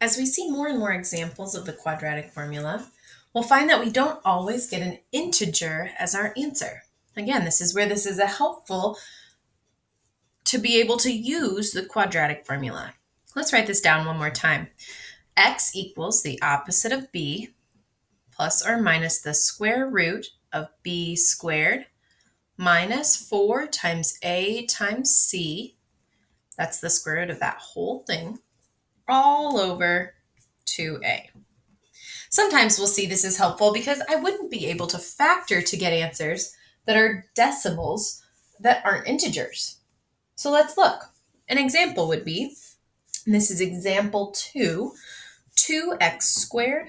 As we see more and more examples of the quadratic formula, we'll find that we don't always get an integer as our answer. Again, this is where this is helpful to be able to use the quadratic formula. Let's write this down one more time. X equals the opposite of b plus or minus the square root of b squared minus 4 times a times c, that's the square root of that whole thing, all over 2a. Sometimes we'll see this is helpful because I wouldn't be able to factor to get answers that are decimals that aren't integers. So let's look. An example would be, and this is example 2, 2x squared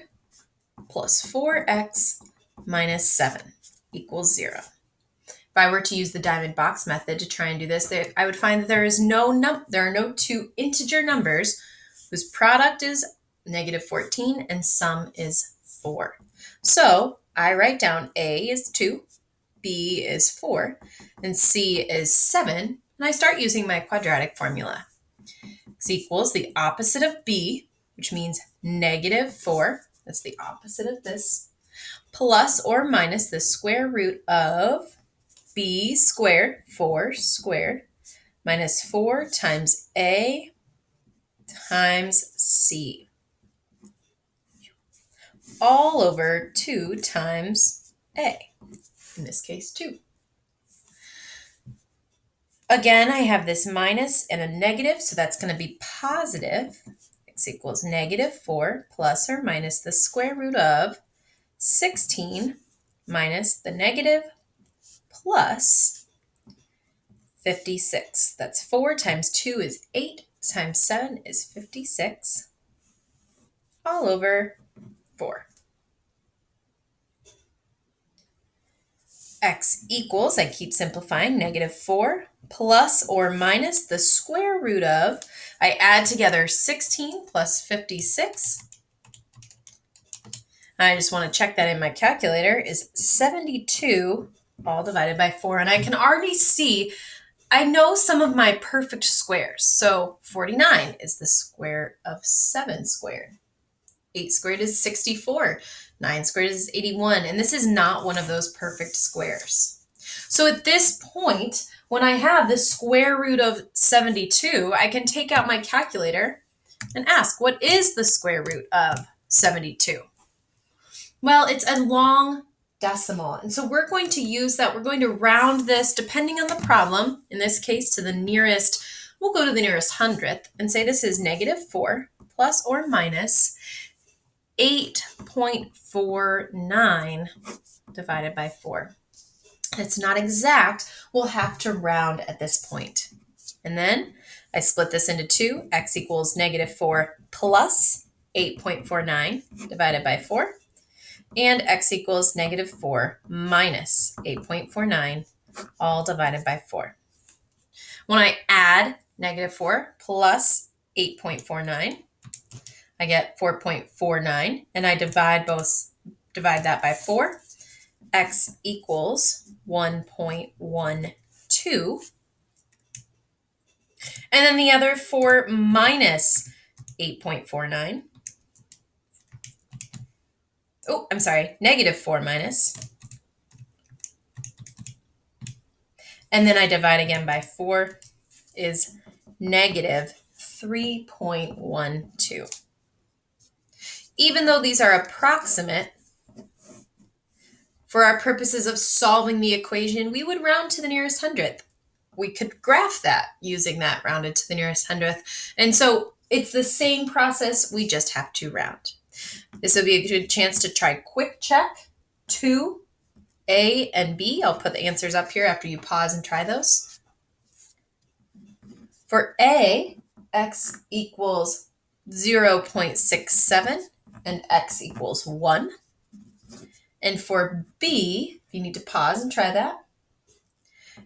plus 4x minus 7 equals 0. If I were to use the diamond box method to try and do this, I would find that there are no two integer numbers whose product is negative 14 and sum is 4. So I write down A is 2, B is 4, and C is 7, and I start using my quadratic formula. X equals the opposite of B, which means negative 4, that's the opposite of this, plus or minus the square root of b squared, 4 squared, minus 4 times a times c, all over 2 times a, in this case 2. Again, I have this minus and a negative, so that's going to be positive. X equals negative 4 plus or minus the square root of 16 minus the negative plus 56. That's 4 times 2 is 8 times 7 is 56, all over 4. X equals, I keep simplifying, negative 4 plus or minus the square root of, I add together 16 plus 56. I just want to check that in my calculator, is 72 all divided by 4. And I can already see, I know some of my perfect squares. So 49 is the square of 7 squared. 8 squared is 64. 9 squared is 81. And this is not one of those perfect squares. So at this point, when I have the square root of 72, I can take out my calculator and ask, what is the square root of 72? Well, it's a long decimal. And so we're going to use that. We're going to round this depending on the problem. In this case, to the nearest, we'll go to the nearest hundredth and say this is negative 4 plus or minus 8.49 divided by 4. It's not exact. We'll have to round at this point. And then I split this into 2. X equals negative 4 plus 8.49 divided by 4. And x equals negative 4 minus 8.49, all divided by 4. When I add negative 4 plus 8.49, I get 4.49, and I divide that by 4. X equals 1.12. And then the other 4 minus 8.49. Oh, I'm sorry, negative 4 minus. And then I divide again by 4 is negative 3.12. Even though these are approximate, for our purposes of solving the equation, we would round to the nearest hundredth. We could graph that using that rounded to the nearest hundredth. And so it's the same process, we just have to round. This will be a good chance to try quick check 2, A, and B. I'll put the answers up here after you pause and try those. For A, x equals 0.67 and x equals 1. And for B, if you need to pause and try that,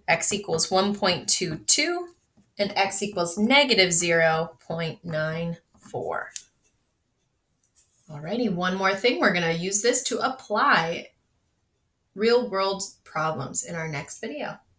x equals 1.22 and x equals negative 0.94. Alrighty, one more thing. We're going to use this to apply real world problems in our next video.